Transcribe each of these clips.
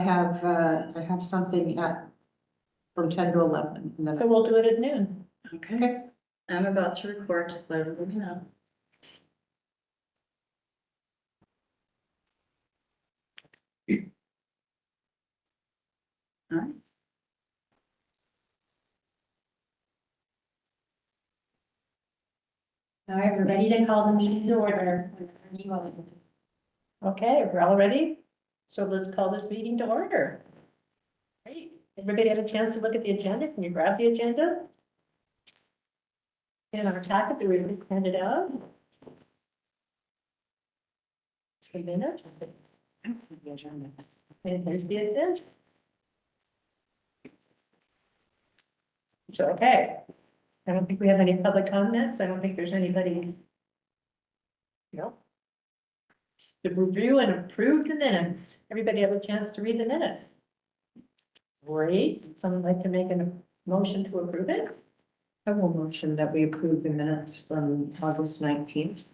I have something from 10 to 11. And then So we'll do it at noon. Okay, I'm about to record, just let everybody know. All right. All right, we're ready to call the meeting to order. You all- Okay, we're all ready? So let's call this meeting to order. Great. Everybody have a chance to look at the agenda? Can you grab the agenda? In our packet, we already handed out. 3 minutes. And there's the agenda. So, okay. I don't think we have any public comments. I don't think there's anybody. No. To review and approve the minutes. Everybody have a chance to read the minutes? Great. Someone like to make a motion to approve it? I will motion that we approve the minutes from August 19th.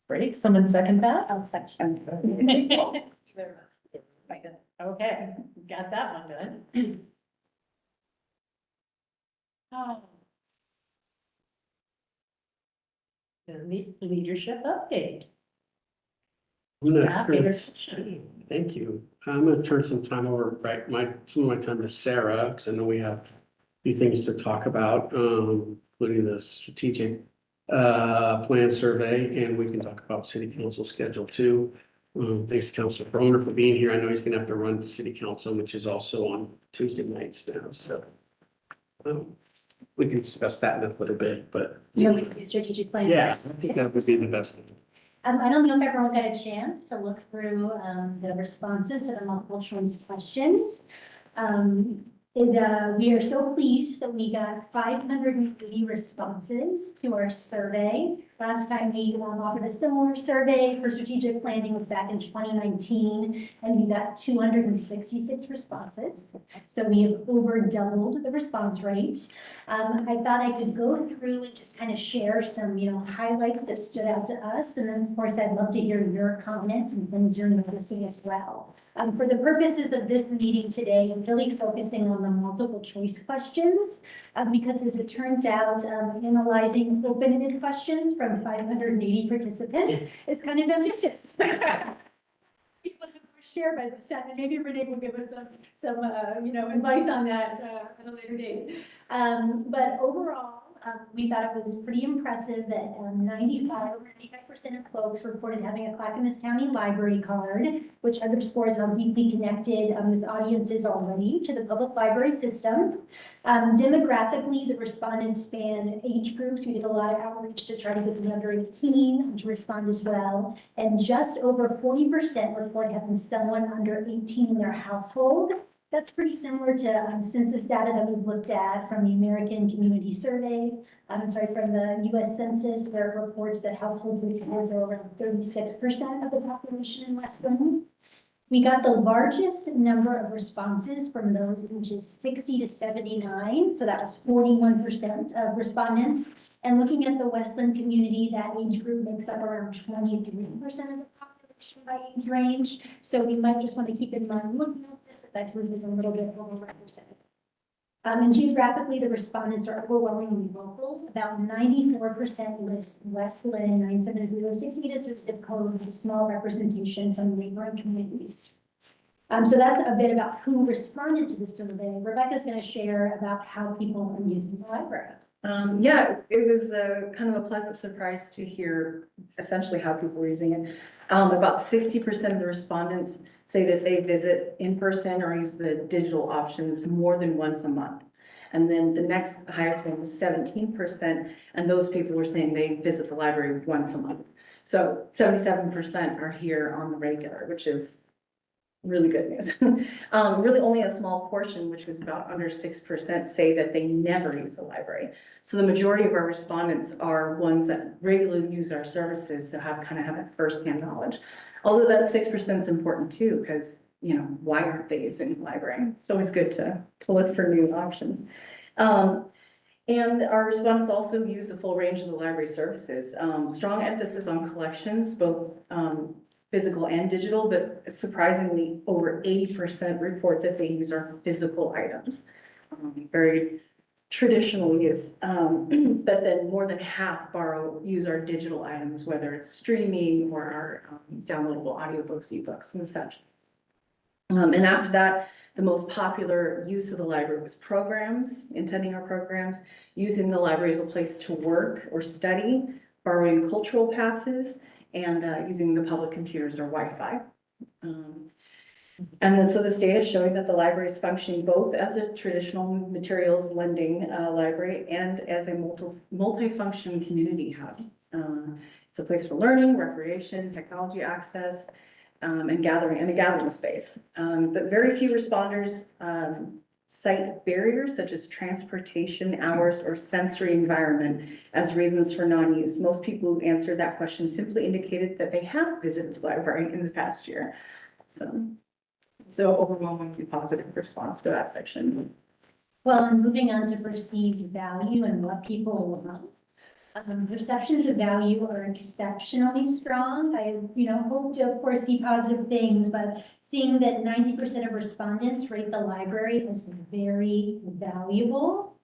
Great. Someone second that? I'll section. Okay, got that one done. Oh. The leadership update. I'm gonna Staff turn- leadership. Thank you. I'm gonna turn some time over, some of my time to Sarah, because I know we have a few things to talk about, including the strategic plan survey, and we can talk about city council schedule too. Thanks to Councilor Broner for being here. I know he's gonna have to run to city council, which is also on Tuesday nights now, so. We can discuss that in a little bit, but You want me to do strategic plan yeah, I first? think that would be the best thing. I don't know if everyone got a chance to look through, the responses to the multiple choice questions. We are so pleased that we got 580 responses to our survey. Last time we offered a similar survey for strategic planning was back in 2019, and we got 266 responses. So we have over doubled the response rate. I thought I could go through and just kind of share some, highlights that stood out to us. And then, of course, I'd love to hear your comments and things you're noticing as well. For the purposes of this meeting today, I'm really focusing on the multiple choice questions, because as it turns out, analyzing open-ended questions from 580 participants is kind of ambitious. People have share by this time, and maybe Renee will give us some advice on that at a later date. But overall, we thought it was pretty impressive that 95% of folks reported having a Clackamas County Library card, which underscores how deeply connected this audience is already to the public library system. Demographically, the respondents span age groups. We did a lot of outreach to try to get the under 18 to respond as well. And just over 40% report having someone under 18 in their household. That's pretty similar to census data that we've looked at from the American Community Survey. From the US Census, where it reports that households with kids are around 36% of the population in Westland. We got the largest number of responses from those ages 60 to 79. So that was 41% of respondents. And looking at the Westland community, that age group makes up around 23% of the population by age range. So we might just want to keep in mind looking at this, that group is a little bit overrepresented. And geographically, the respondents are overwhelmingly local. About 94% list Westland 97068 as their zip code, with a small representation from neighboring communities. So that's a bit about who responded to the survey. Rebecca's going to share about how people are using the library. Yeah, it was kind of a pleasant surprise to hear essentially how people were using it. About 60% of the respondents say that they visit in person or use the digital options more than once a month. And then the next highest one was 17%, and those people were saying they visit the library once a month. So 77% are here on the regular, which is really good news. Really only a small portion, which was about under 6%, say that they never use the library. So the majority of our respondents are ones that regularly use our services, so have that firsthand knowledge. Although that 6% is important too, because why aren't they using the library? It's always good to look for new options. And our respondents also use the full range of the library services. Strong emphasis on collections, both physical and digital, but surprisingly, over 80% report that they use our physical items. Very traditional use, but then more than half use our digital items, whether it's streaming or our downloadable audiobooks, ebooks and such. And after that, the most popular use of the library was programs, attending our programs, using the library as a place to work or study, borrowing cultural passes, and using the public computers or Wi-Fi. And then so this data is showing that the library is functioning both as a traditional materials lending library and as a multi-function community hub. It's a place for learning, recreation, technology access, and a gathering space. But very few responders cite barriers such as transportation, hours, or sensory environment as reasons for non-use. Most people who answered that question simply indicated that they have visited the library in the past year. So overwhelmingly positive response to that section. Well, and moving on to perceived value and what people want. Perceptions of value are exceptionally strong. I, hope to, of course, see positive things, but seeing that 90% of respondents rate the library as very valuable,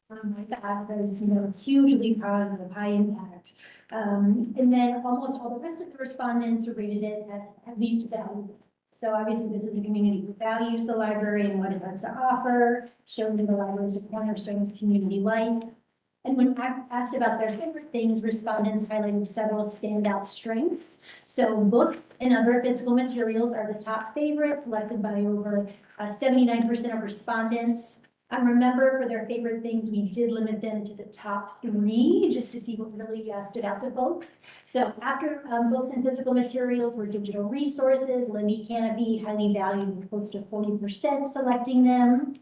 that was, hugely positive, high impact. And then almost all the rest of the respondents rated it at least valuable. So obviously this is a community that values the library and what it has to offer, showing that the library is a cornerstone of community life. And when asked about their favorite things, respondents highlighted several standout strengths. So books and other physical materials are the top favorites, selected by over 79% of respondents. Remember, for their favorite things, we did limit them to the top 3, just to see what really stood out to folks. So after books and physical materials were digital resources, Libby Canopy, highly valued, with close to 40% selecting them.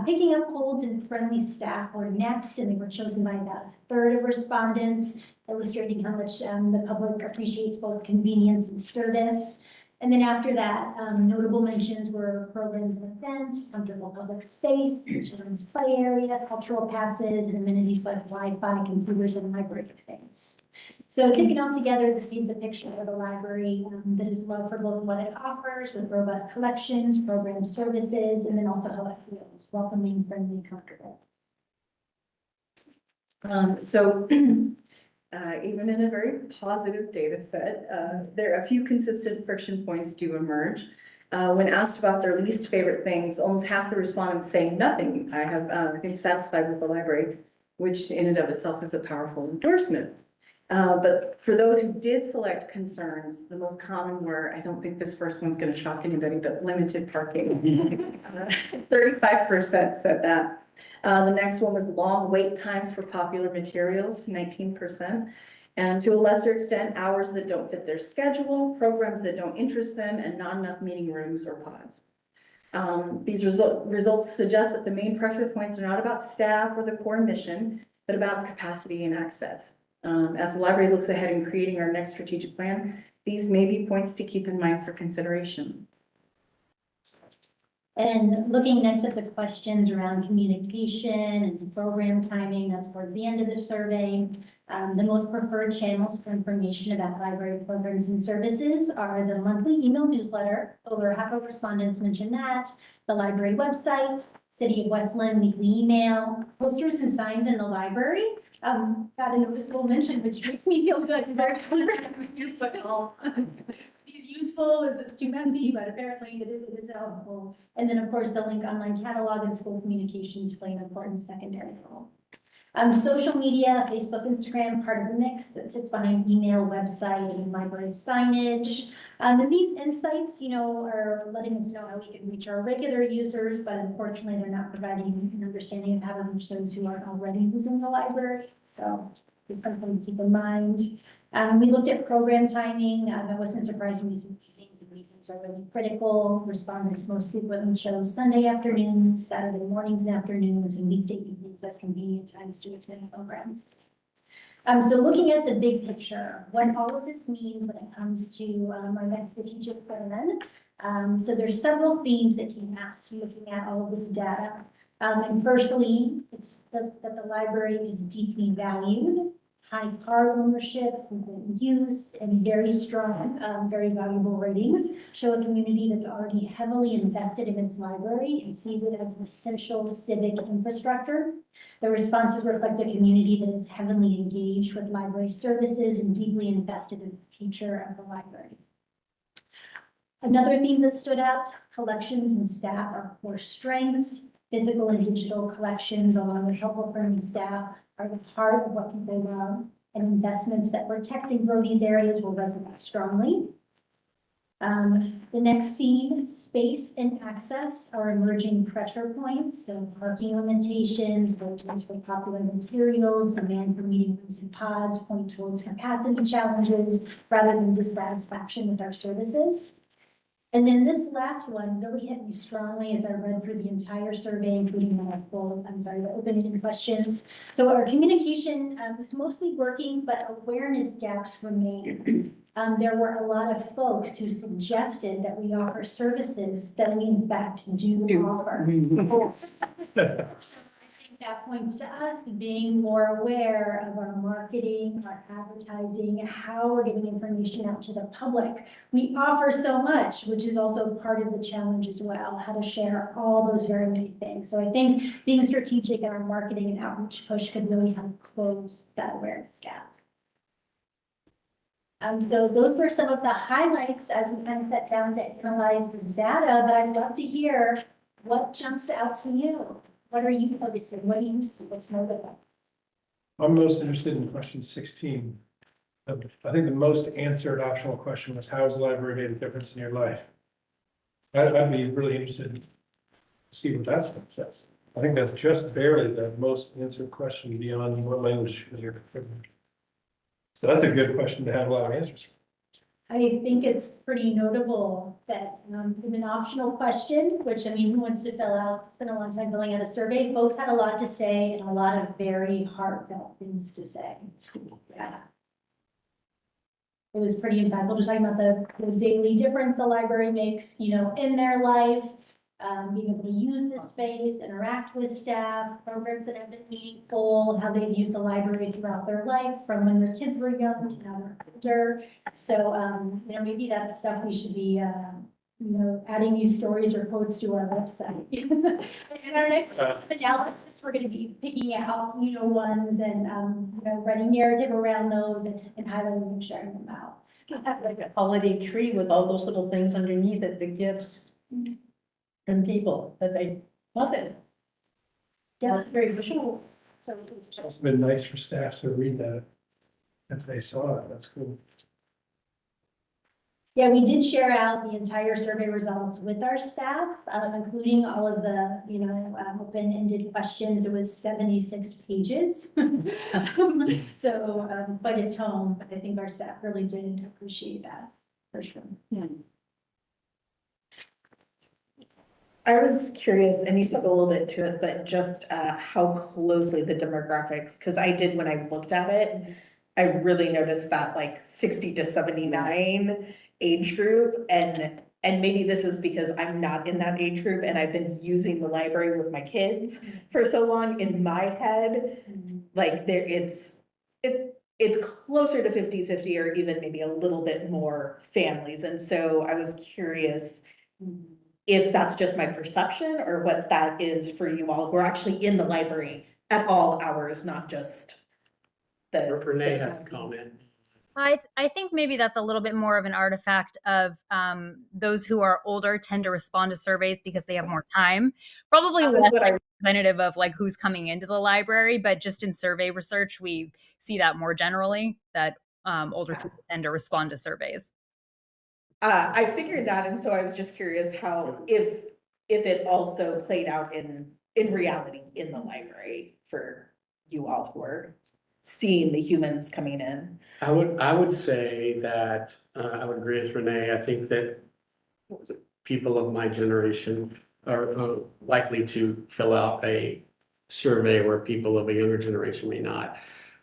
Picking up colds and friendly staff were next, and they were chosen by about 1/3 of respondents, illustrating how much the public appreciates both convenience and service. And then after that, notable mentions were programs and events, comfortable public space, children's play area, cultural passes, and amenities like Wi-Fi, computers, and library things. So taken all together, this paints a picture of a library that is loved for both what it offers, with robust collections, program services, and then also how it feels, welcoming, friendly, comfortable. Even in a very positive data set, there are a few consistent friction points do emerge. When asked about their least favorite things, almost half the respondents saying nothing. I think satisfied with the library, which in and of itself is a powerful endorsement. But for those who did select concerns, the most common were, I don't think this first one's going to shock anybody, but limited parking. 35% said that. The next one was long wait times for popular materials, 19%. And to a lesser extent, hours that don't fit their schedule, programs that don't interest them, and not enough meeting rooms or pods. These results suggest that the main pressure points are not about staff or the core mission, but about capacity and access. As the library looks ahead in creating our next strategic plan, these may be points to keep in mind for consideration. And looking next at the questions around communication and program timing, that's towards the end of the survey. The most preferred channels for information about library programs and services are the monthly email newsletter. Over half of respondents mentioned that. The library website, City of Westland weekly email, posters and signs in the library. Got a noticeable mention, which makes me feel good. It's very useful. He's useful, is this too messy, but apparently it is helpful. And then of course, the link online catalog and school communications play an important secondary role. Social media, Facebook, Instagram, part of the mix, but sits behind email, website, and library signage. And these insights, are letting us know how we can reach our regular users, but unfortunately, they're not providing an understanding of how to reach those who aren't already using the library. So just something to keep in mind. We looked at program timing. That wasn't surprising to see evenings and weekends are really critical. Respondents most frequently chose Sunday afternoons, Saturday mornings and afternoons, and weekday evenings as convenient times to attend programs. So looking at the big picture, what all of this means when it comes to our next strategic plan. So there's several themes that came out looking at all of this data. And firstly, it's that the library is deeply valued. high car ownership, frequent use, and very strong, very valuable ratings show a community that's already heavily invested in its library and sees it as an essential civic infrastructure. The responses reflect a community that is heavily engaged with library services and deeply invested in the future of the library. Another theme that stood out, collections and staff are core strengths. Physical and digital collections, along with helpful friendly staff, are the heart of what people love, and investments that protect and grow these areas will resonate strongly. The next theme, space and access, are emerging pressure points. So parking limitations, votes for popular materials, demand for meeting rooms and pods point towards capacity challenges rather than dissatisfaction with our services. And then this last one really hit me strongly as I read through the entire survey, including the open-ended questions. So our communication is mostly working, but awareness gaps remain. There were a lot of folks who suggested that we offer services that we in fact do offer. I think that points to us being more aware of our marketing, our advertising, how we're getting information out to the public. We offer so much, which is also part of the challenge as well, how to share all those very many things. So I think being strategic in our marketing and outreach push could really help close that awareness gap. So those were some of the highlights as we kind of sat down to analyze this data, but I'd love to hear what jumps out to you. What are you noticing? What do you see? What's notable? I'm most interested in question 16. I think the most answered optional question was, how has the library made a difference in your life? I'd be really interested to see what that stuff says. I think that's just barely the most answered question beyond what language is your favorite. So that's a good question to have a lot of answers for. I think it's pretty notable that in an optional question, which I mean, who wants to fill out, spend a long time filling out a survey, folks had a lot to say and a lot of very heartfelt things to say. Yeah. It was pretty impactful, just talking about the daily difference the library makes, you know, in their life, being able to use this space, interact with staff, programs that have been meaningful, how they've used the library throughout their life, from when their kids were young to now they're older. So, you know, maybe that's stuff we should be, you know, adding these stories or quotes to our website. In our next analysis, we're going to be picking out, you know, ones and, you know, writing narrative around those and highlighting and sharing them out. You have like a holiday tree with all those little things underneath it, the gifts from people that they love it. Yeah, it's very visual. So It's also been nice for staff to read that if they saw it. That's cool. yeah, we did share out the entire survey results with our staff, including all of the, you know, open-ended questions. It was 76 pages. So quite a tome, but I think our staff really did appreciate that, for sure. I was curious, and you spoke a little bit to it, but just how closely the demographics, because I did when I looked at it, I really noticed that like 60 to 79 age group, and maybe this is because I'm not in that age group and I've been using the library with my kids for so long. In my head, like it's closer to 50-50 or even maybe a little bit more families. And so I was curious if that's just my perception or what that is for you all who are actually in the library at all hours, not just the. Renee has a comment. I think maybe that's a little bit more of an artifact of those who are older tend to respond to surveys because they have more time. Probably That was less what I- representative of like who's coming into the library, but just in survey research, we see that more generally, that older people tend to respond to surveys. I figured that, and so I was just curious how, if it also played out in reality in the library for you all who are seeing the humans coming in. I would say that, I would agree with Renee. I think that people of my generation are likely to fill out a survey where people of a younger generation may not.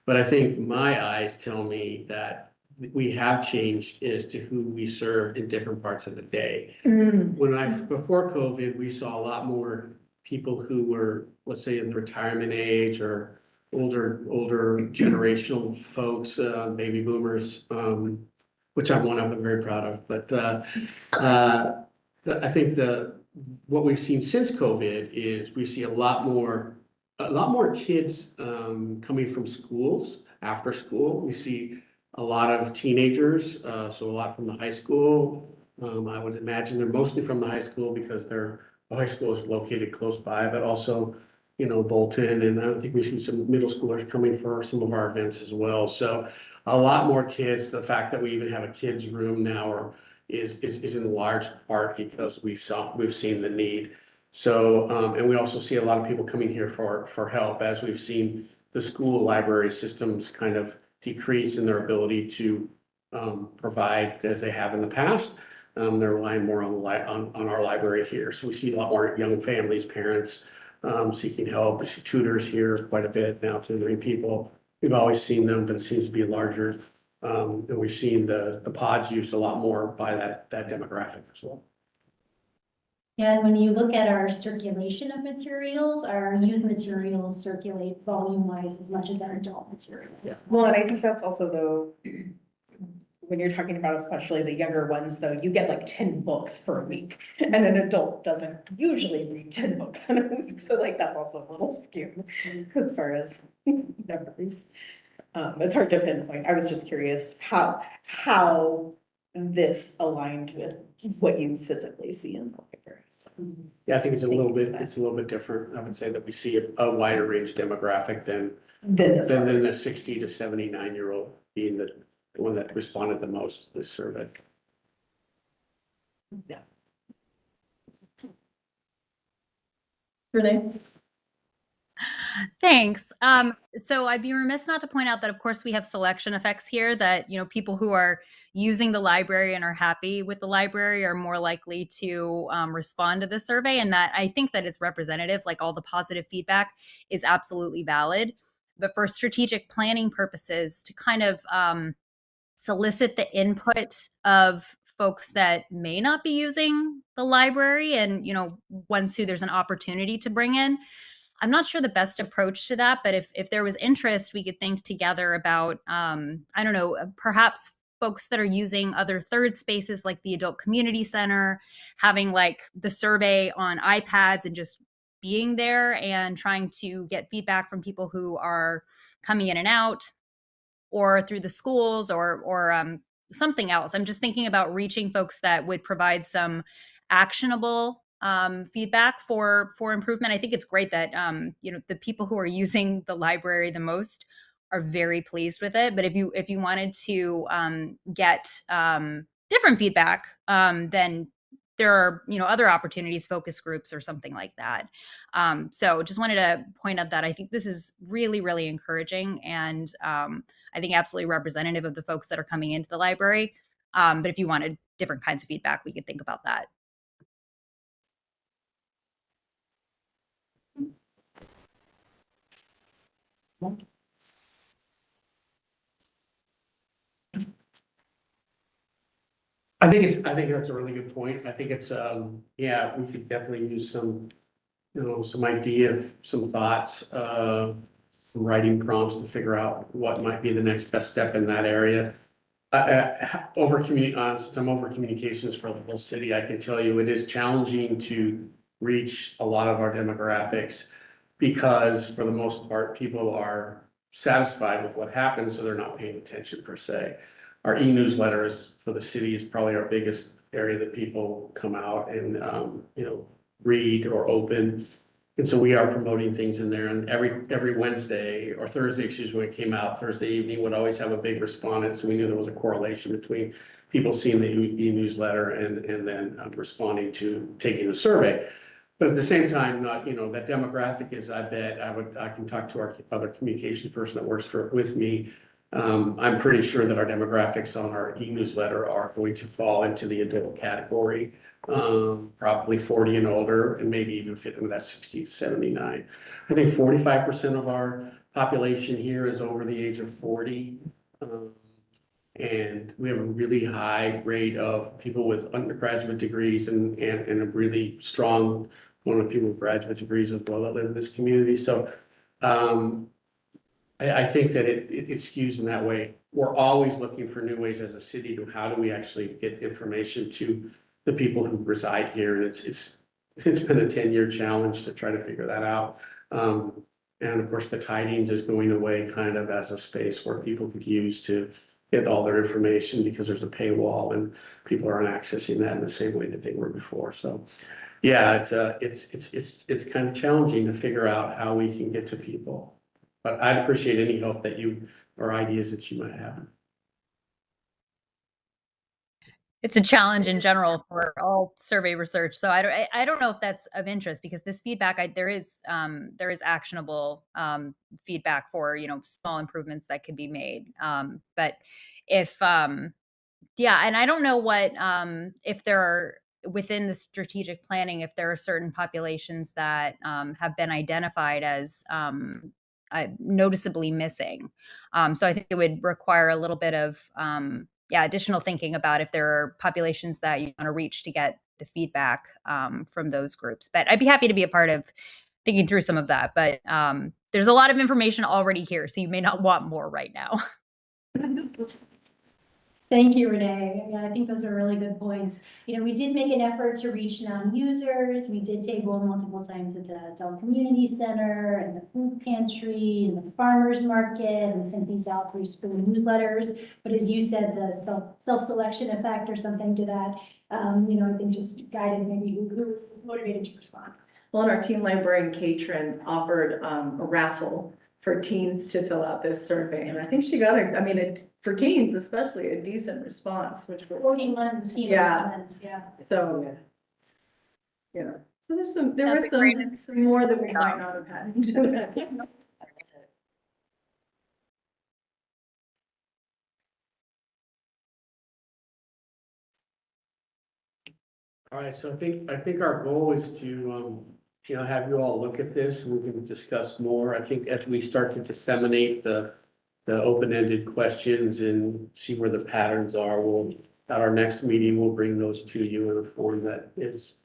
But I think my eyes tell me that we have changed as to who we serve in different parts of the day. Before COVID, we saw a lot more people who were, let's say, in the retirement age or older generational folks, baby boomers, which I'm one of, I'm very proud of, but, I think what we've seen since COVID is we see a lot more kids, coming from schools, after school. We see a lot of teenagers, so a lot from the high school. I would imagine they're mostly from the high school because the high school is located close by, but also, Bolton, and I think we see some middle schoolers coming for some of our events as well. So a lot more kids. The fact that we even have a kids room now is in large part because we've seen the need. So, and we also see a lot of people coming here for help, as we've seen the school library systems kind of decrease in their ability to provide as they have in the past. They're relying more on our library here. So we see a lot more young families, parents seeking help. We see tutors here quite a bit now, tutoring people. We've always seen them, but it seems to be larger. And we've seen the pods used a lot more by that demographic as well. And when you look at our circulation of materials, our youth materials circulate volume-wise as much as our adult materials. Yeah. Well, and I think that's also though, when you're talking about especially the younger ones, though, you get like 10 books for a week. And an adult doesn't usually read 10 books in a week. So like, that's also a little skewed as far as numbers. It's hard to pinpoint. I was just curious how this aligned with what you physically see in the libraries. Yeah, I think it's a little bit different. I would say that we see a wider range demographic than the 60 to 79-year-old being the one that responded the most to this survey. Yeah. Renee? Thanks. So I'd be remiss not to point out that, of course, we have selection effects here that, people who are using the library and are happy with the library are more likely to respond to the survey. And that I think that it's representative, like all the positive feedback is absolutely valid. But for strategic planning purposes, to kind of solicit the input of folks that may not be using the library and, ones who there's an opportunity to bring in, I'm not sure the best approach to that, but if there was interest, we could think together about, perhaps folks that are using other third spaces like the Adult Community Center, having like the survey on iPads and just being there and trying to get feedback from people who are coming in and out, or through the schools or something else. I'm just thinking about reaching folks that would provide some actionable feedback for improvement. I think it's great that the people who are using the library the most are very pleased with it. But if you wanted to get different feedback, then there are other opportunities, focus groups or something like that. So just wanted to point out that I think this is really, really encouraging, and I think absolutely representative of the folks that are coming into the library. But if you wanted different kinds of feedback, we could think about that. I think that's a really good point. I think it's, we could definitely use some idea, some thoughts, some writing prompts to figure out what might be the next best step in that area. Since I'm over communications for the whole city, I can tell you it is challenging to reach a lot of our demographics because for the most part, people are satisfied with what happens, so they're not paying attention per se. Our e-newsletters for the city is probably our biggest area that people come out and, read or open. And so we are promoting things in there, and every Wednesday or Thursday, when it came out, Thursday evening would always have a big respondent. So we knew there was a correlation between people seeing the e-newsletter and then responding to taking the survey. But at the same time, that demographic is, I can talk to our other communications person that works with me. I'm pretty sure that our demographics on our e-newsletter are going to fall into the adult category, probably 40 and older, and maybe even fit into that 60 to 79. I think 45% of our population here is over the age of 40. And we have a really high rate of people with undergraduate degrees and a really strong one of people with graduate degrees as well that live in this community. So I think that it skews in that way. We're always looking for new ways as a city to how do we actually get information to the people who reside here, and it's been a 10-year challenge to try to figure that out. And of course, the tidings is going away kind of as a space where people could use to get all their information because there's a paywall and people aren't accessing that in the same way that they were before. So, yeah, it's kind of challenging to figure out how we can get to people. But I'd appreciate any help that you or ideas that you might have. It's a challenge in general for all survey research. So I don't know if that's of interest because this feedback, there is actionable feedback for, small improvements that could be made. But if yeah, and I don't know what if there are within the strategic planning, if there are certain populations that have been identified as noticeably missing. So I think it would require a little bit of additional thinking about if there are populations that you want to reach to get the feedback from those groups. But I'd be happy to be a part of thinking through some of that. But there's a lot of information already here, so you may not want more right now. Thank you, Renee. Yeah, I think those are really good points. We did make an effort to reach non-users. We did table multiple times at the Adult Community Center and the food pantry and the farmers market and sent these out through school newsletters. But as you said, the self-selection effect or something to that, I think just guided maybe who was motivated to respond. Well, and our teen librarian, Katrin, offered a raffle for teens to fill out this survey. And I think she got for teens especially, a decent response, which were 41 teen comments, yeah. So, so there That's was great. some more that we might not have had. All right, so I think our goal is to, have you all look at this and we can discuss more. I think as we start to disseminate the open-ended questions and see where the patterns are, at our next meeting, we'll bring those to you in a form that is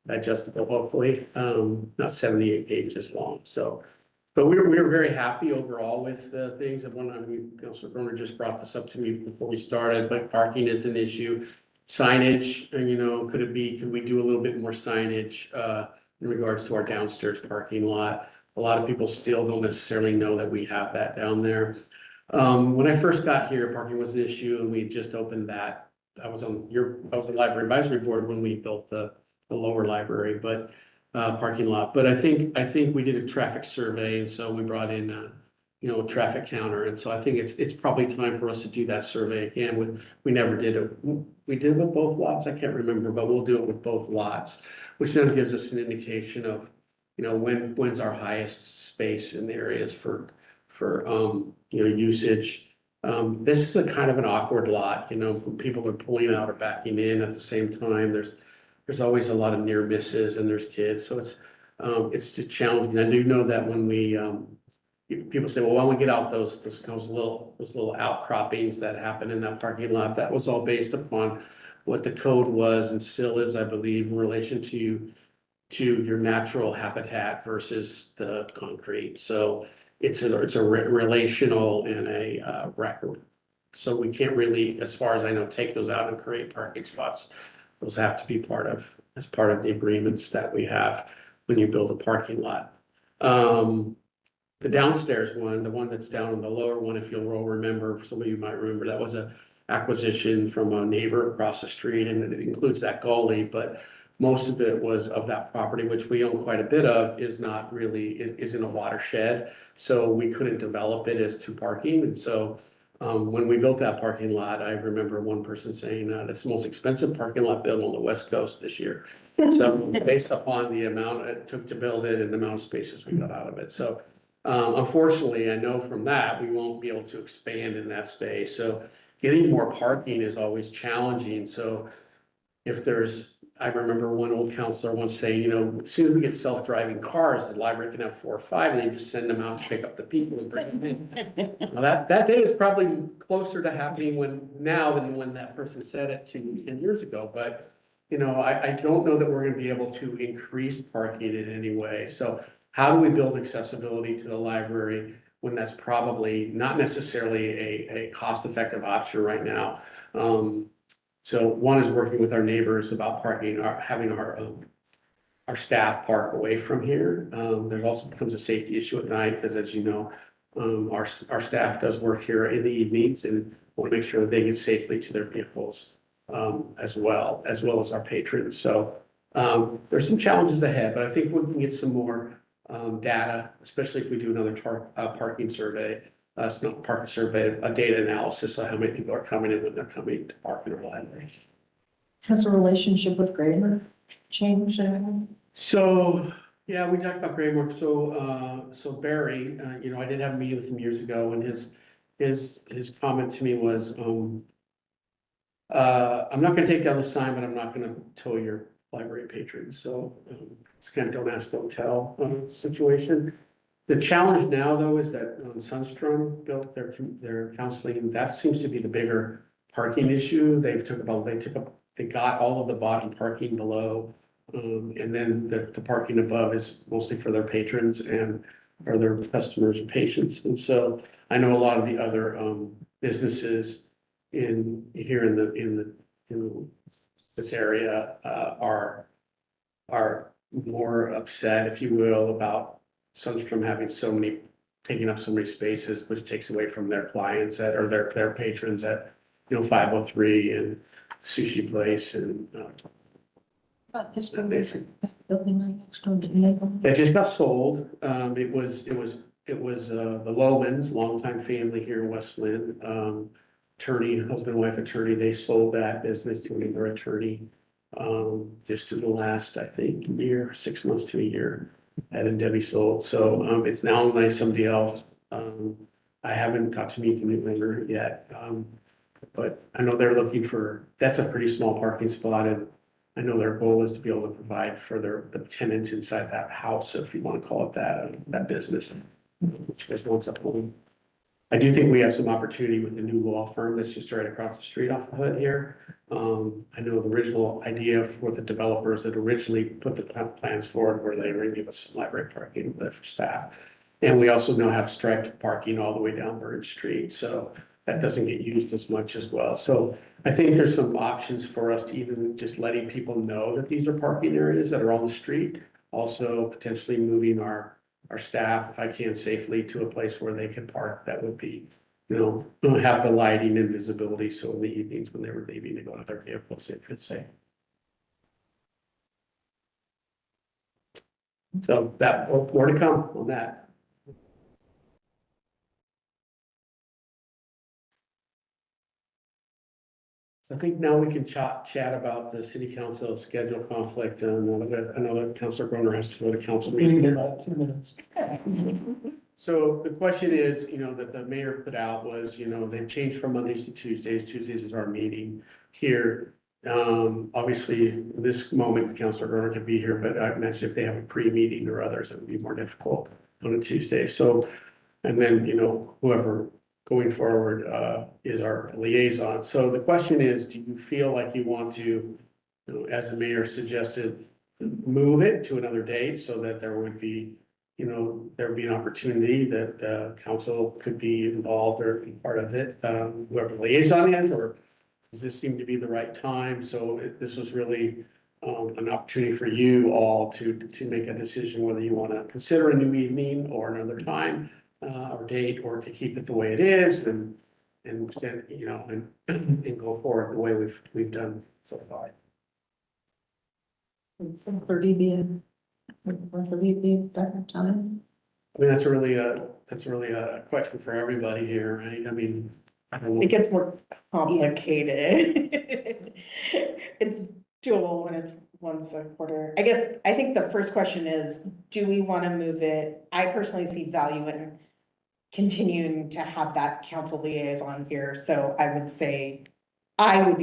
digestible, hopefully, not 78 pages long. So, but we're very happy overall with the things. Councilor Broner just brought this up to me before we started, but parking is an issue. Signage, and could we do a little bit more signage in regards to our downstairs parking lot? A lot of people still don't necessarily know that we have that down there. When I first got here, parking was an issue and we just opened that. I was on library advisory board when we built the lower library, but parking lot. But I think we did a traffic survey, and so we brought in a traffic counter. And so I think it's probably time for us to do that survey again. We never did it. We did it with both lots. I can't remember, but we'll do it with both lots, which then gives us an indication of, when's our highest space in the areas for usage. This is a kind of an awkward lot, people are pulling out or backing in at the same time. There's always a lot of near misses and there's kids. So it's just challenging. I do know that when people say, well, why don't we get out those little outcroppings that happen in that parking lot? That was all based upon what the code was and still is, I believe, in relation to your natural habitat versus the concrete. So it's a relational and a record. So we can't really, as far as I know, take those out and create parking spots. Those have to be as part of the agreements that we have when you build a parking lot. The downstairs one, the one that's down on the lower one, if you'll all remember, some of you might remember, that was a acquisition from a neighbor across the street, and it includes that gully, but most of it was of that property, which we own quite a bit of, is in a watershed. So we couldn't develop it as to parking. And so when we built that parking lot, I remember one person saying, that's the most expensive parking lot built on the West Coast this year. So based upon the amount it took to build it and the amount of spaces we got out of it. So unfortunately, I know from that, we won't be able to expand in that space. So getting more parking is always challenging. So I remember one old counselor once saying, as soon as we get self-driving cars, the library can have 4 or 5 and they just send them out to pick up the people and bring them in. Well, that day is probably closer to happening now than when that person said it 10 years ago. But, I don't know that we're going to be able to increase parking in any way. So how do we build accessibility to the library when that's probably not necessarily a cost-effective option right now. So one is working with our neighbors about parking, having our staff park away from here. There's also becomes a safety issue at night, because as you know, our staff does work here in the evenings and want to make sure that they get safely to their vehicles, as well as our patrons. So, there's some challenges ahead, but I think we can get some more, data, especially if we do another parking survey. It's not a parking survey, a data analysis of how many people are coming in when they're coming to park in our library. Has the relationship with Gramer changed? So, yeah, we talked about Graham. So Barry, I did have a meeting with him years ago, and his comment to me was, I'm not gonna take down the sign, but I'm not gonna tow your library patrons. So it's kind of don't ask, don't tell situation. The challenge now, though, is that Sunstrom built their counseling. That seems to be the bigger parking issue. They got all of the bottom parking below. And then the parking above is mostly for their patrons and or their customers and patients. And so I know a lot of the other businesses in this area are more upset, if you will, about Sunstrom having taking up so many spaces, which takes away from their clients or their patrons at 503 and Sushi Place and This building right next door to Maple. it just got sold. It was the Lomans, longtime family here in West Lynn. Attorney, husband, wife attorney, they sold that business to another attorney. Just in the last, I think, year, 6 months to a year, Ed and Debbie sold. So, it's now owned by somebody else. I haven't got to meet the new owner yet. But I know they're looking that's a pretty small parking spot, and I know their goal is to be able to provide for the tenants inside that house, if you want to call it that business, which just wants a home. I do think we have some opportunity with the new law firm that's just right across the street off the hood here. I know the original idea for the developers that originally put the plans forward where they were going to give us some library parking for staff. And we also now have striped parking all the way down Burn Street, so that doesn't get used as much as well. So I think there's some options for us to even just letting people know that these are parking areas that are on the street. Also potentially moving our staff, if I can safely, to a place where they can park that would be, have the lighting and visibility. So in the evenings when they were leaving to go to their vehicles, it could say. So that more to come on that. I think now we can chat about the city council schedule conflict, and I know that Councilor Groner has to go to council meeting. Meeting in about 2 minutes. So the question is, that the mayor put out was, they've changed from Mondays to Tuesdays. Tuesdays is our meeting here. Obviously, in this moment, Councilor Groner could be here, but I mentioned if they have a pre-meeting or others, it would be more difficult on a Tuesday. So, and then, whoever going forward is our liaison. So the question is, do you feel like you want to, as the mayor suggested, move it to another date so that there would be, there would be an opportunity that council could be involved or be part of it, whoever the liaison is, or does this seem to be the right time? So this was really an opportunity for you all to make a decision whether you want to consider a new evening or another time. Or date, or to keep it the way it is and go forward the way we've done so far. 30 be a better time. I mean, that's really a question for everybody here, right? I mean, I don't know. It gets more complicated. It's doable when it's once a quarter. I think the first question is, do we want to move it? I personally see value in continuing to have that council liaison here. So I would say, I would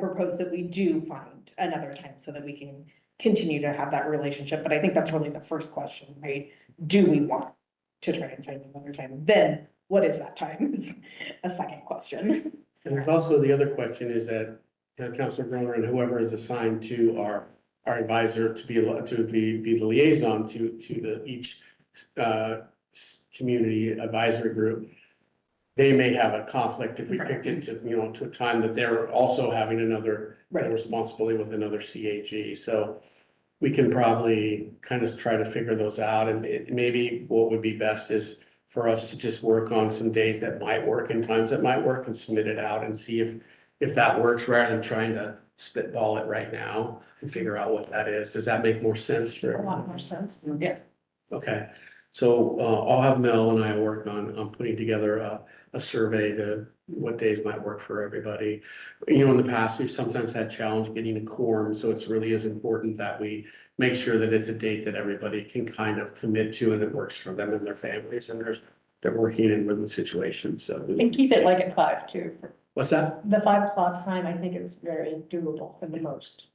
propose that we do find another time so that we can continue to have that relationship. But I think that's really the first question, right? Do we want to try and find another time? Then what is that time is a second question. And there's also the other question is that Councilor Groner and whoever is assigned to our advisor to be the liaison to each community advisory group, they may have a conflict if we picked it to, to a time that they're also having another responsibility with another CAG. So we can probably kind of try to figure those out, and maybe what would be best is for us to just work on some days that might work and times that might work and submit it out and see if that works, rather than trying to spitball it right now and figure out what that is. Does that make more sense for A everyone? lot more sense. Yeah. Okay, so I'll have Mel and I work on putting together a survey to what days might work for everybody. In the past, we've sometimes had challenge getting a quorum, so it's really is important that we make sure that it's a date that everybody can kind of commit to and it works for them and their families, and they're working in living situations, so. And keep it like at 5 too. What's that? The 5 o'clock time, I think is very doable for the most.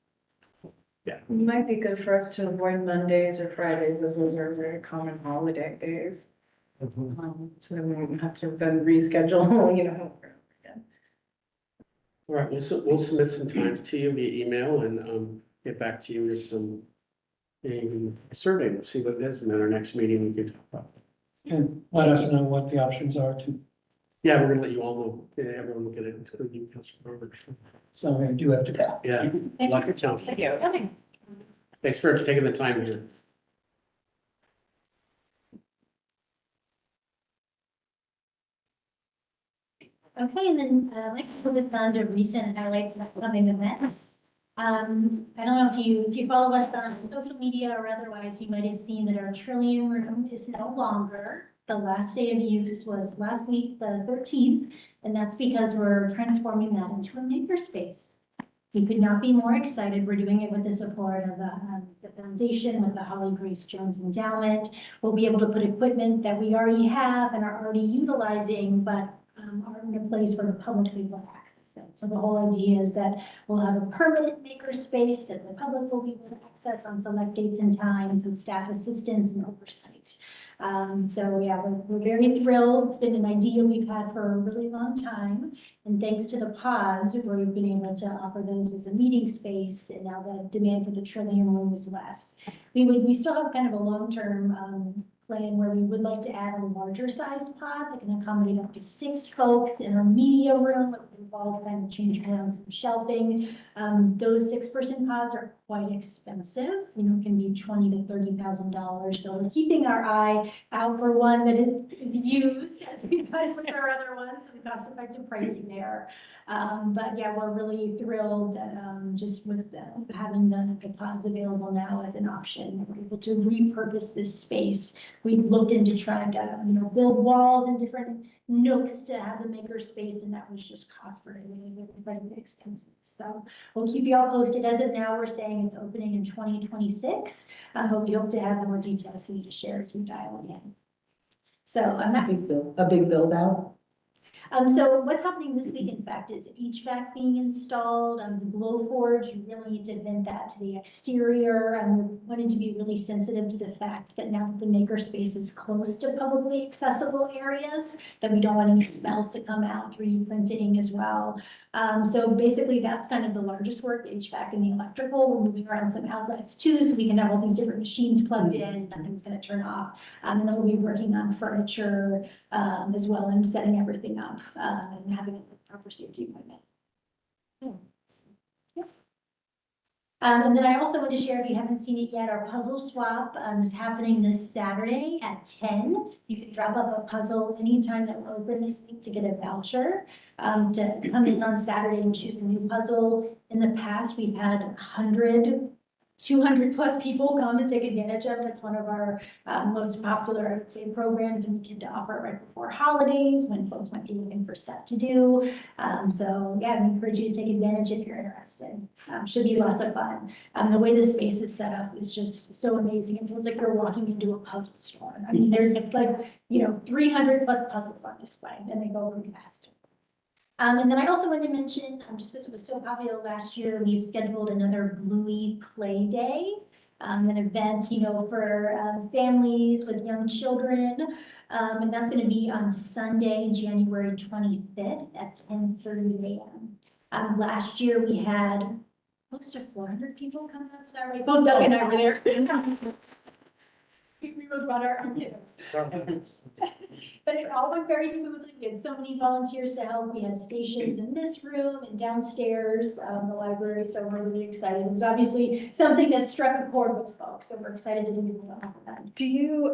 It might be good for us to avoid Mondays or Fridays, as those are very common holiday days. So then we won't have to then reschedule, again. All right, we'll submit some times to you via email and get back to you with a survey. Let's see what it is, and then our next meeting we can talk about it. And let us know what the options are too. Yeah, we're gonna let you all know. Yeah, everyone will get it, including you, Councilor Roberts. So I do have to go. Yeah, luck your council. Thank you. Okay. Thanks for taking the time here. Okay, and then I'd like to move us on to recent highlights of upcoming events. I don't know if you follow us on social media or otherwise, you might have seen that our Trillium Room is no longer. The last day of use was last week, the 13th, and that's because we're transforming that into a makerspace. We could not be more excited. We're doing it with the support of the foundation, with the Holly Grace Jones Endowment. We'll be able to put equipment that we already have and are already utilizing, but are in a place where the public is able to access it. So the whole idea is that we'll have a permanent makerspace that the public will be able to access on select dates and times with staff assistance and oversight. So yeah, we're very thrilled. It's been an idea we've had for a really long time. And thanks to the pods, where we've been able to offer those as a meeting space, and now the demand for the Trillium Room is less. We still have kind of a long-term plan where we would like to add a larger size pod that can accommodate up to 6 folks in our media room. It would involve kind of changing around some shelving. Those 6-person pods are quite expensive, can be $20,000 to $30,000. So we're keeping our eye out for one that is used as we've done with our other ones, and cost-effective pricing there. But yeah, we're really thrilled that just with having the pods available now as an option, we're able to repurpose this space. We've looked into trying to, build walls in different nooks to have the maker space, and that was just cost prohibitive, incredibly expensive. So we'll keep you all posted. As of now, we're saying it's opening in 2026, but we hope to have more details for you to share as we dial it in. So A big build out. So what's happening this week, in fact, is HVAC being installed, the Glowforge. You really need to vent that to the exterior. We're wanting to be really sensitive to the fact that now that the makerspace is close to publicly accessible areas, that we don't want any smells to come out, 3D printing as well. So basically that's kind of the largest work, HVAC and the electrical. We're moving around some outlets too, so we can have all these different machines plugged in, nothing's gonna turn off. And then we'll be working on furniture as well, and setting everything up and having a proper safety equipment. And then I also want to share, if you haven't seen it yet, our puzzle swap is happening this Saturday at 10. You can drop off a puzzle anytime that we're open this week to get a voucher to come in on Saturday and choose a new puzzle. In the past, we've had 100, 200 plus people come and take advantage of it. It's one of our most popular, I would say, programs, and we tend to offer it right before holidays when folks might be looking for stuff to do. So yeah, I encourage you to take advantage if you're interested. Should be lots of fun. The way the space is set up is just so amazing. It feels like you're walking into a puzzle store. I mean, there's like, 300 plus puzzles on display, and they go pretty fast. And then I also wanted to mention, just because it was so popular last year, we've scheduled another Bluey Play Day, an event, for families with young children. And that's going to be on Sunday, January 25th at 10:30 a.m. Last year we had close to 400 people come up. Is that right? Both Doug and I were there. We both brought our own kids. But it all went very smoothly. We had so many volunteers to help. We had stations in this room and downstairs, the library, so we're really excited. It was obviously something that struck a chord with folks, so we're excited to be able to offer that. Do you,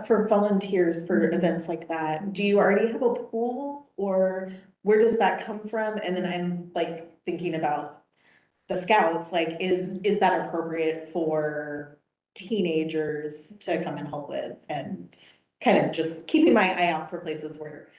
for volunteers for events like that, do you already have a pool or where does that come from? And then I'm like thinking about the scouts, like, is that appropriate for teenagers to come and help with? And kind of just keeping my eye out for places where,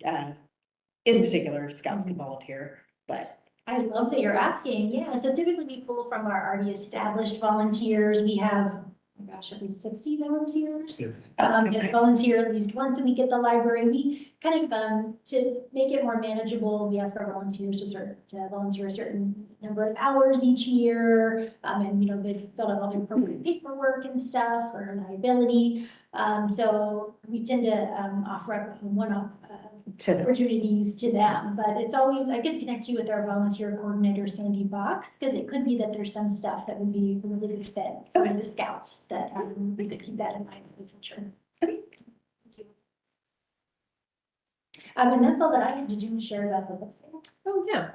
in particular, scouts can volunteer, but. I love that you're asking. Yeah, so typically we pull from our already established volunteers. We have, oh my gosh, at least 60 volunteers. That volunteer at least once a week at the library. We kind of, to make it more manageable, we ask our volunteers to volunteer a certain number of hours each year. And, they fill out all their appropriate paperwork and stuff for liability. So we tend to, offer up one-off, opportunities to them, but it's always, I could connect you with our volunteer coordinator, Sandy Box, because it could be that there's some stuff that would be a really good fit for the scouts that, we could keep that in mind in the future. Thank you. And that's all that I had to do to share about the book sale. Oh, yeah.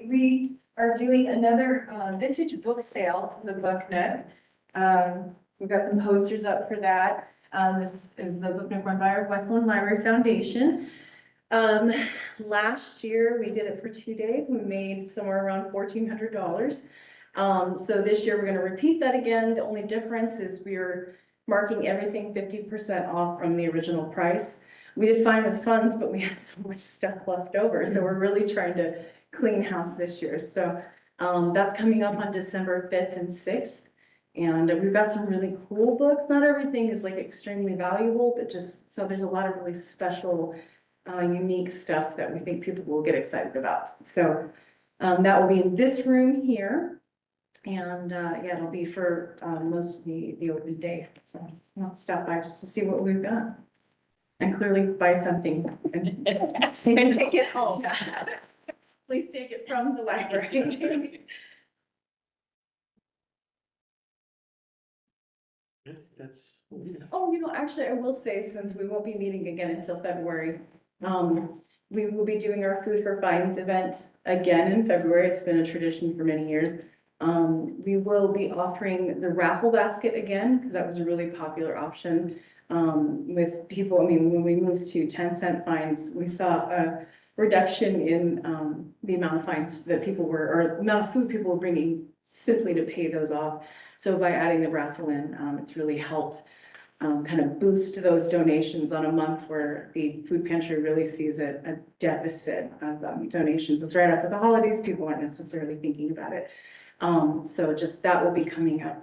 We are doing another vintage book sale in the Book Nook. We've got some posters up for that. This is the Book Nook run by our Westland Library Foundation. Last year, we did it for 2 days. We made somewhere around $1,400. So this year, we're going to repeat that again. The only difference is we're marking everything 50% off from the original price. We did fine with funds, but we had so much stuff left over. So we're really trying to clean house this year. So that's coming up on December 5th and 6th. And we've got some really cool books. Not everything is like extremely valuable, but just, so there's a lot of really special, unique stuff that we think people will get excited about. So that will be in this room here. And yeah, it'll be for most of the open day. So I'll stop by just to see what we've got. And clearly buy something and take it home. Please take it from the library. That's. Oh, actually, I will say, since we won't be meeting again until February, we will be doing our Food for Fines event again in February. It's been a tradition for many years. We will be offering the raffle basket again, because that was a really popular option with people. I mean, when we moved to 10-cent fines, we saw a reduction in the amount of fines that people were, or the amount of food people were bringing simply to pay those off. So by adding the raffle in, it's really helped kind of boost those donations on a month where the food pantry really sees a deficit of donations. It's right after the holidays, people aren't necessarily thinking about it. So just that will be coming up.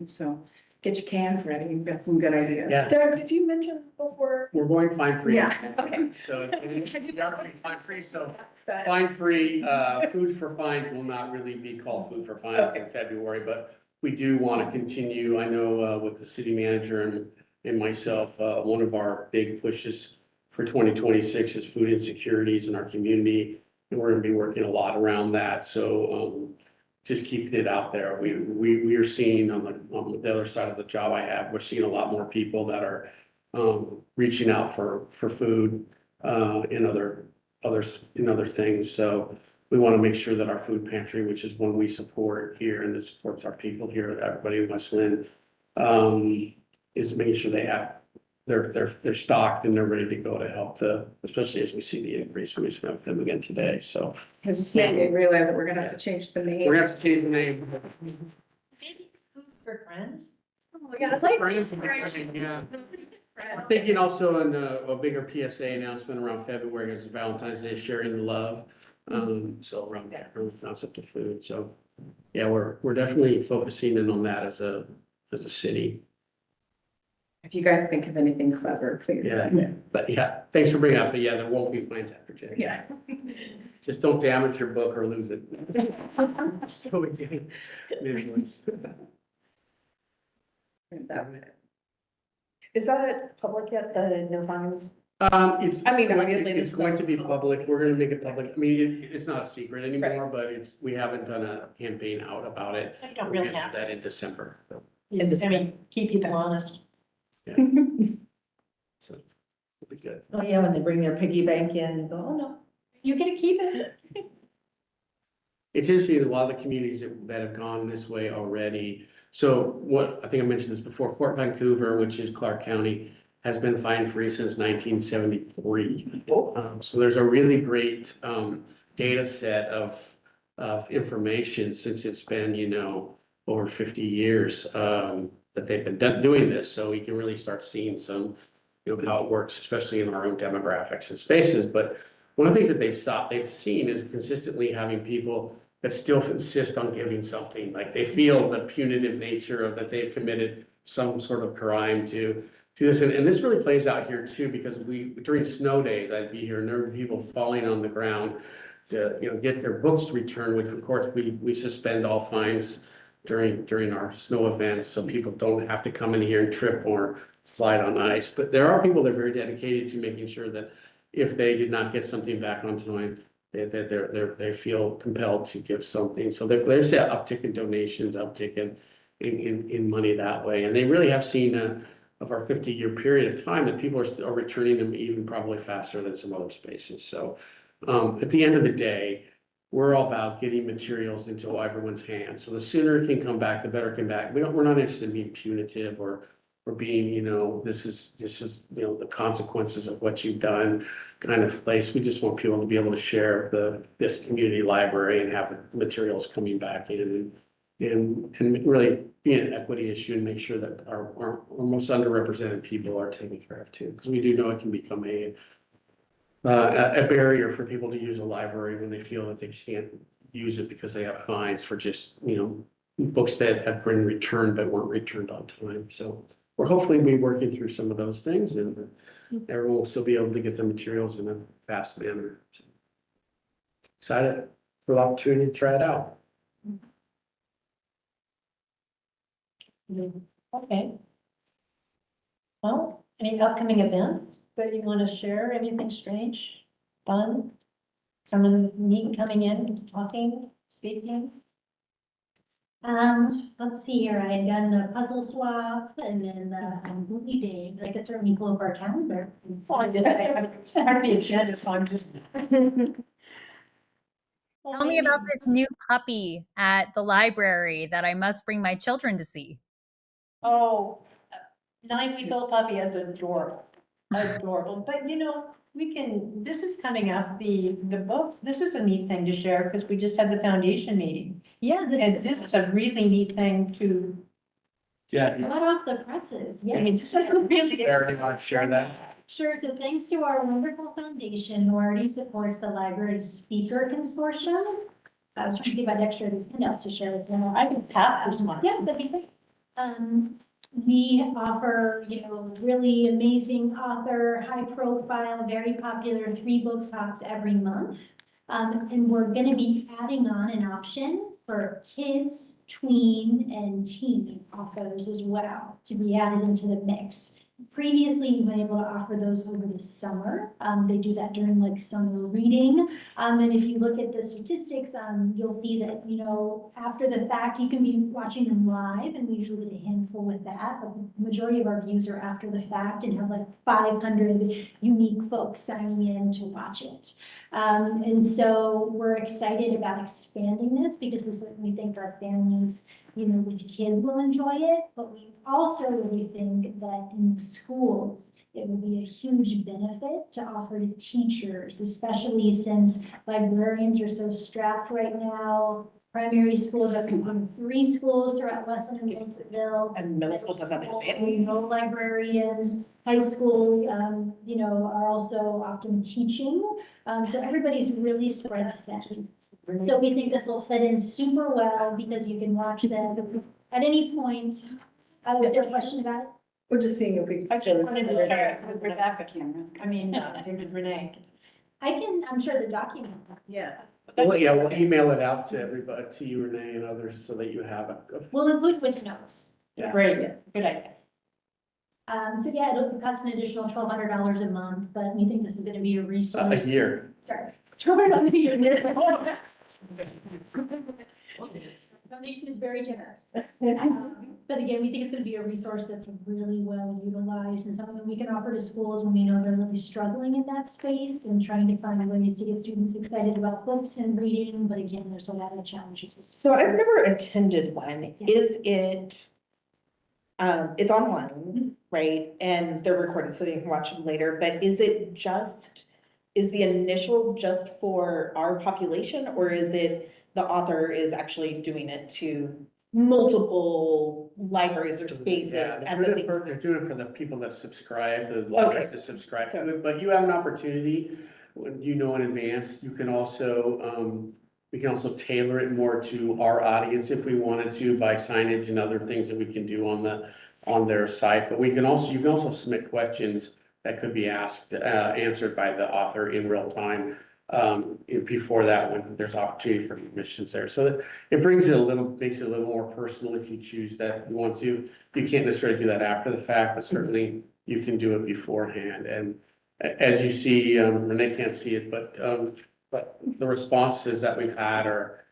So get your cans ready. You've got some good ideas. Yeah. Doug, did you mention before? We're going fine free. Yeah, okay. So we are going fine free, so fine free, Food for Fines will not really be called Food for Fines in February, but we do want to continue. I know with the city manager and myself, one of our big pushes for 2026 is food insecurities in our community. And we're going to be working a lot around that. So just keeping it out there. We are seeing on the other side of the job I have, we're seeing a lot more people that are reaching out for food and other things. So we want to make sure that our food pantry, which is one we support here and that supports our people here, everybody in West Lynn, is making sure they have they're stocked and they're ready to go to help especially as we see the increase. We met with them again today. So Because I didn't realize that we're gonna have to change the name. we're gonna have to change the name. Maybe Food for Friends? Yeah, like- Friends, yeah. I'm thinking also in a bigger PSA announcement around February is Valentine's Day, sharing the love. So around that concept of food. So yeah, we're definitely focusing in on that as a city. If you guys think of anything clever, please. Yeah, but yeah, thanks for bringing up, but yeah, there won't be fines after January. Yeah. Just don't damage your book or lose it. So we can. Is that public yet, the no fines? It's obviously this it's is going all- to be public. We're gonna make it public. I mean, it's not a secret anymore, but we haven't done a campaign out about it. I don't We're really gonna have. do that in December. I mean, keep people honest. So it'll be good. Oh, yeah, when they bring their piggy bank in and go, oh, no. You get to keep it. It's interesting, a lot of the communities that have gone this way already. So what, I think I mentioned this before, Fort Vancouver, which is Clark County, has been fine-free since 1973. So there's a really great data set of information since it's been, over 50 years that they've been doing this. So we can really start seeing some, how it works, especially in our own demographics and spaces. But one of the things that they've seen is consistently having people that still insist on giving something, like they feel the punitive nature of that they've committed some sort of crime to do this. And this really plays out here too, because during snow days, I'd be here and there were people falling on the ground to, get their books returned, which of course we suspend all fines during our snow events, so people don't have to come in here and trip or slide on ice. But there are people that are very dedicated to making sure that if they did not get something back on time, they feel compelled to give something. So there's an uptick in donations, uptick in money that way. And they really have seen of our 50-year period of time that people are returning them even probably faster than some other spaces. So at the end of the day, we're all about getting materials into everyone's hands. So the sooner it can come back, the better it can back. We're not interested in being punitive or being, this is, the consequences of what you've done kind of place. We just want people to be able to share this community library and have the materials coming back in and really be an equity issue and make sure that our most underrepresented people are taken care of too. Because we do know it can become a barrier for people to use a library when they feel that they can't use it because they have fines for just, books that have been returned but weren't returned on time. So we're hopefully be working through some of those things and everyone will still be able to get their materials in a fast manner. So, excited for the opportunity to try it out. Okay. Well, any upcoming events that you want to share? Anything strange, fun? Someone neat coming in, talking, speaking? Let's see here, I had done the puzzle swap and then the movie day, I could certainly pull up our calendar. Well, I have the agenda, so I'm just. Tell me about this new puppy at the library that I must bring my children to see. Oh, 9-week-old puppy is adorable, adorable, but this is coming up, the books, this is a neat thing to share, because we just had the foundation meeting. Yeah, And this is a really neat thing to, Yeah. hot off the presses, I yeah. mean, just like really. Very much share that. Sure, so thanks to our wonderful foundation who already supports the library's speaker consortium. I was trying to see if I had extra of these handouts to share with you. I can pass this one. Yeah, that'd be great. We offer, really amazing author, high profile, very popular 3-book talks every month. And we're gonna be adding on an option for kids, tween, and teen authors as well to be added into the mix. Previously, we've been able to offer those over the summer. They do that during like summer reading. And if you look at the statistics, you'll see that, after the fact, you can be watching them live and we usually get a handful with that. But the majority of our views are after the fact and have like 500 unique folks signing in to watch it. And so we're excited about expanding this because we certainly think our families, with kids will enjoy it, but we also really think that in schools, it would be a huge benefit to offer to teachers, especially since librarians are so strapped right now. Primary school has 3 schools throughout Westland and Wilsonville. And middle school doesn't have it. No librarians, high schools, are also often teaching. So everybody's really spread thin. So we think this will fit in super well because you can watch them at any point. Was there a question about it? We're just seeing if we. I just wanted to share it with Rebecca Cameron, David Renee. I'm sure the document. Yeah. Well, yeah, we'll email it out to everybody, to you, Renee, and others, so that you have it. We'll include with notes. Yeah. Great, good idea. So yeah, it'll cost an additional $1,200 a month, but we think this is gonna be a A resource. year. Sorry. $1,200 a year. Foundation is very generous. But But again, we think it's gonna be a resource that's really well utilized and something that we can offer to schools when we know they're really struggling in that space and trying to find ways to get students excited about books and reading, but again, there's a lot of challenges with. So I've never attended one. Is it? It's online, right? And they're recorded so they can watch them later, but is the initial just for our population? Or is it the author is actually doing it to multiple libraries or spaces Yeah, at the same? they're doing it for the people that subscribe, the libraries that subscribe to it, but you have an opportunity, when you know in advance, you can also, we can also tailor it more to our audience if we wanted to by signage and other things that we can do on their site, but you can also submit questions that could be asked, answered by the author in real time. Before that, when there's opportunity for submissions there. So it makes it a little more personal if you choose that you want to. You can't necessarily do that after the fact, but certainly you can do it beforehand. And as you see, Renee can't see it, but the responses that we've had are,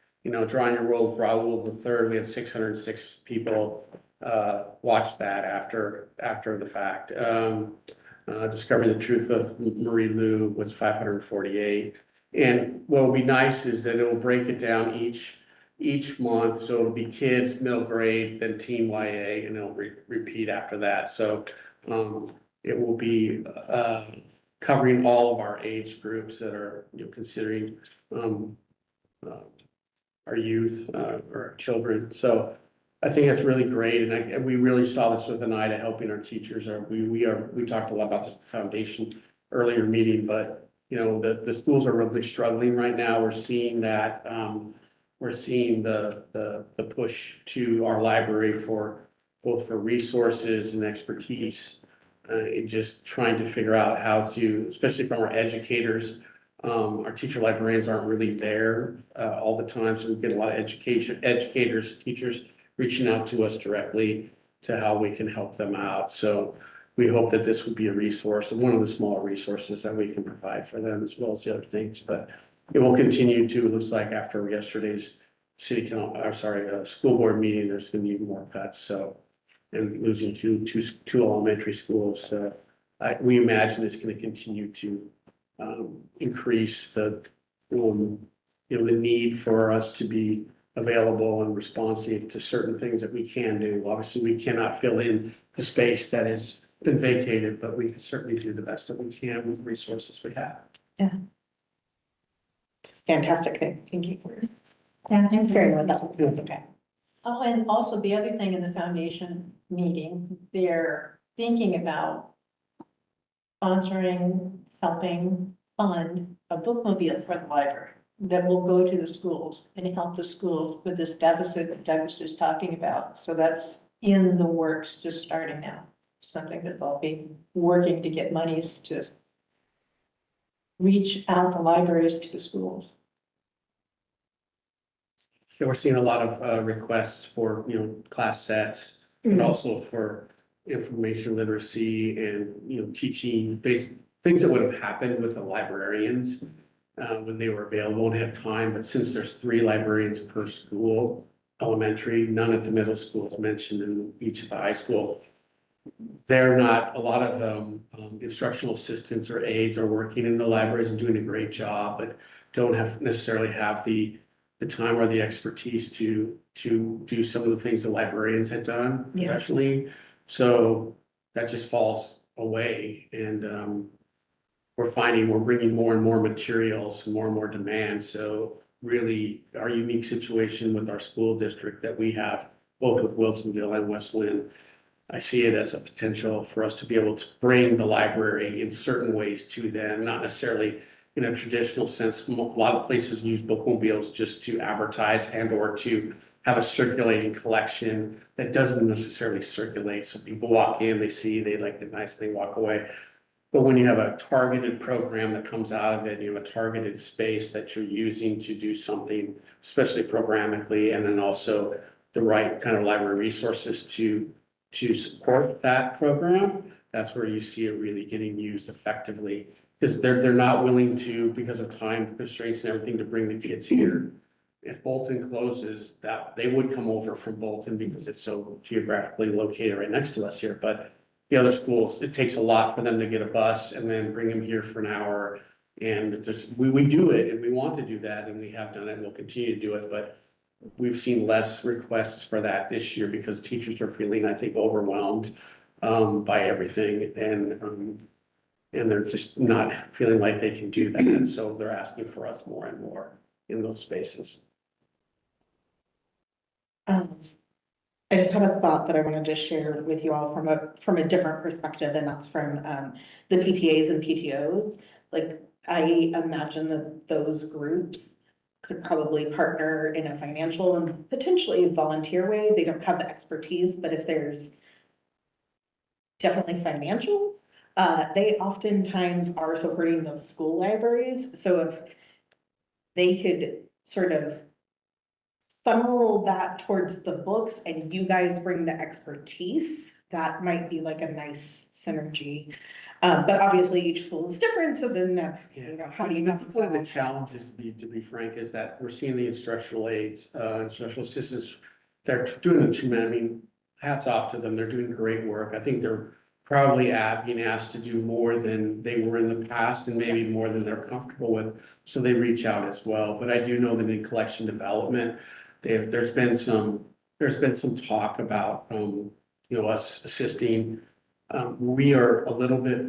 Drawing Your World, Raoul III, we had 606 people watch that after the fact. Discovering the Truth of Marie Lu was 548. And what will be nice is that it will break it down each month. So it'll be kids, middle grade, then teen YA, and it'll repeat after that. So it will be covering all of our age groups that are considering our youth or our children. So I think that's really great, and we really saw this with an eye to helping our teachers. We talked a lot about this at the foundation earlier meeting, but the schools are really struggling right now. We're seeing that we're seeing the push to our library for both for resources and expertise, and just trying to figure out how to, especially from our educators. Our teacher librarians aren't really there all the time, so we get a lot of educators, teachers reaching out to us directly to how we can help them out. So we hope that this would be a resource and one of the smaller resources that we can provide for them as well as the other things. But it will continue to, it looks like after yesterday's school board meeting, there's going to be more cuts. So, and losing two elementary schools. So we imagine it's going to continue to increase the need for us to be available and responsive to certain things that we can do. Obviously, we cannot fill in the space that has been vacated, but we can certainly do the best that we can with the resources we have. Yeah. It's a fantastic thing. Thank you for Yeah, sharing with us. Okay. Oh, and also the other thing in the foundation meeting, they're thinking about sponsoring, helping fund a bookmobile for the library that will go to the schools and help the schools with this deficit that Doug was just talking about. So that's in the works, just starting now. Something that they'll be working to get monies to reach out the libraries to the schools. So we're seeing a lot of requests for, class sets, but also for information literacy and, teaching basic things that would have happened with the librarians when they were available and had time. But since there's 3 librarians per school, elementary, none at the middle school is mentioned in each of the high school. They're not, a lot of instructional assistants or aides are working in the libraries and doing a great job, but don't necessarily have the time or the expertise to do some of the things the librarians had done professionally. So that just falls away, and we're finding we're bringing more and more materials and more demand. So really our unique situation with our school district that we have both with Wilsonville and West Linn, I see it as a potential for us to be able to bring the library in certain ways to them, not necessarily in a traditional sense. A lot of places use bookmobiles just to advertise and or to have a circulating collection that doesn't necessarily circulate. So people walk in, they see, they like the nice thing, walk away. But when you have a targeted program that comes out of it, you have a targeted space that you're using to do something, especially programmatically, and then also the right kind of library resources to support that program, that's where you see it really getting used effectively. Because they're not willing to, because of time constraints and everything, to bring the kids here. if Bolton closes, that they would come over from Bolton because it's so geographically located right next to us here, but the other schools, it takes a lot for them to get a bus and then bring them here for an hour. And just, we do it and we want to do that and we have done it and we'll continue to do it, but we've seen less requests for that this year because teachers are feeling, I think, overwhelmed by everything and they're just not feeling like they can do that. And so they're asking for us more and more in those spaces. I just had a thought that I wanted to share with you all from a different perspective, and that's from the PTAs and PTOs. Like, I imagine that those groups could probably partner in a financial and potentially volunteer way. They don't have the expertise, but if there's definitely financial, they oftentimes are supporting the school libraries. So if they could sort of funnel that towards the books and you guys bring the expertise, that might be like a nice synergy. But obviously each school is different, so then that's, you know, how do you? I think one of the challenges, to be frank, is that we're seeing the instructional aides, instructional assistants, they're doing it too many, I mean, hats off to them, they're doing great work. I think they're probably being asked to do more than they were in the past and maybe more than they're comfortable with, so they reach out as well. But I do know that in collection development, there's been some talk about, you know, us assisting. We are a little bit,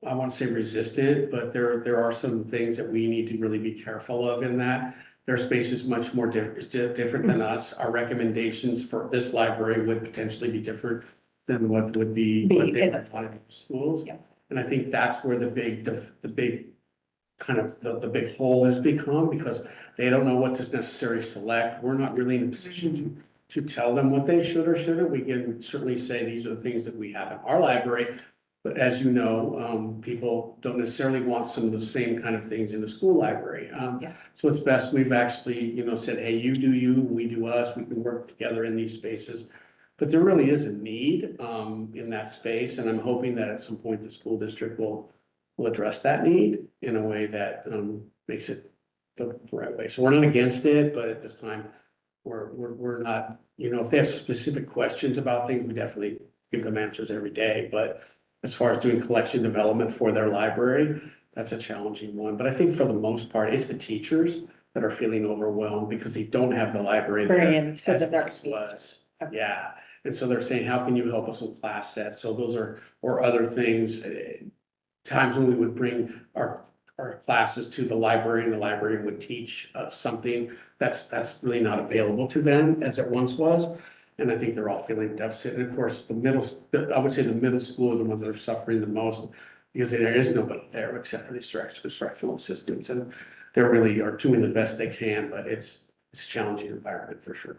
I want to say resistant, but there are some things that we need to really be careful of in that. Their space is much more different than us. Our recommendations for this library would potentially be different than what would be what they would want in schools. Yeah. And I think that's where the big kind of the big hole has become, because they don't know what to necessarily select. We're not really in a position to tell them what they should or shouldn't. We can certainly say these are the things that we have in our library. But as you know, people don't necessarily want some of the same kind of things in the school library. So it's best, we've actually, you know, said, hey, you do you, we do us, we can work together in these spaces. But there really is a need in that space, and I'm hoping that at some point the school district will address that need in a way that makes it the right way. So we're not against it, but at this time, we're not, you know, if they have specific questions about things, we definitely give them answers every day. But as far as doing collection development for their library, that's a challenging one. But I think for the most part, it's the teachers that are feeling overwhelmed because they don't have the library there as it was. Yeah. And so they're saying, how can you help us with class sets? So those are, or other things, times when we would bring our classes to the library and the library would teach something that's really not available to them as it once was. And I think they're all feeling deficit. And of course, I would say the middle school are the ones that are suffering the most because there is nobody there except for the instructional assistants. And they really are doing the best they can, but it's a challenging environment for sure.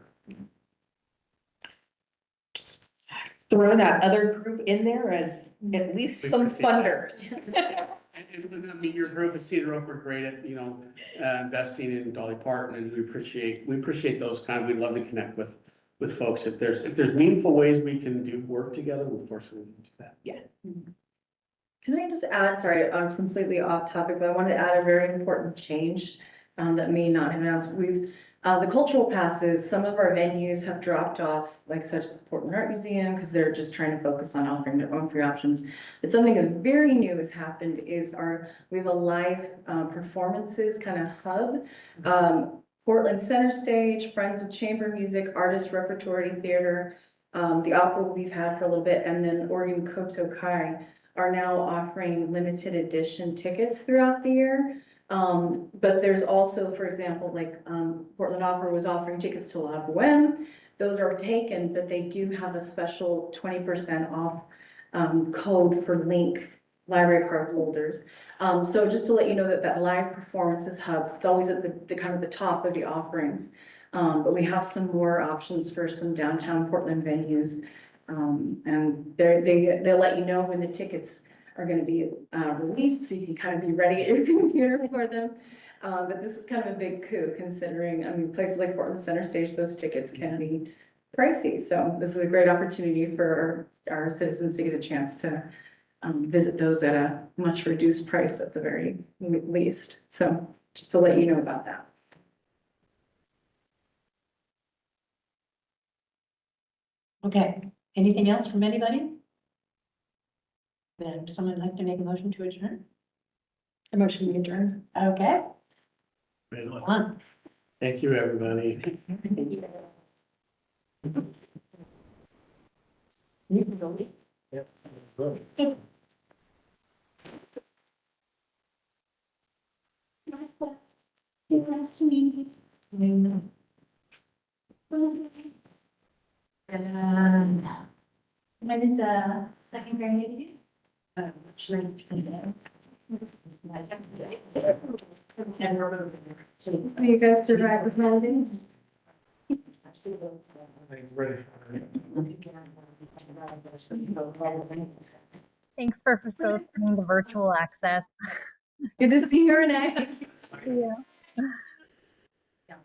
Just throw that other group in there as at least some funders. And I mean, your group at Cedar Oak, we're great at, you know, investing in Dolly Parton, and we appreciate those kind. We'd love to connect with folks. If there's meaningful ways we can do work together, of course we'll do that. Yeah. Can I just add, sorry, I'm completely off topic, but I wanted to add a very important change that may not have asked. The cultural passes, some of our venues have dropped off, like such as Portland Art Museum, because they're just trying to focus on offering their own free options. But something that very new has happened is we have a live performances kind of hub. Portland Center Stage, Friends of Chamber Music, Artist Repertory Theater, the opera we've had for a little bit, and then Oregon Koto Kai are now offering limited edition tickets throughout the year. But there's also, for example, like Portland Opera was offering tickets to La Boheme. Those are taken, but they do have a special 20% off code for Link library card holders. So just to let you know that live performances hub, it's always at the kind of the top of the offerings. But we have some more options for some downtown Portland venues. And they'll let you know when the tickets are going to be released, so you can kind of be ready at your computer for them. But this is kind of a big coup considering, I mean, places like Portland Center Stage, those tickets can be pricey. So this is a great opportunity for our citizens to get a chance to visit those at a much reduced price at the very least. So just to let you know about that. Okay, anything else from anybody? Then someone like to make a motion to adjourn? A motion to adjourn. Okay, Right on. on. Thank you, everybody. You can go. Nice to meet you. And When is second grade? which link to go? Are you guys to drive with Melvins? I think ready for it. Thanks for facilitating the virtual access. Good to see you, Renee. Yeah. Yeah.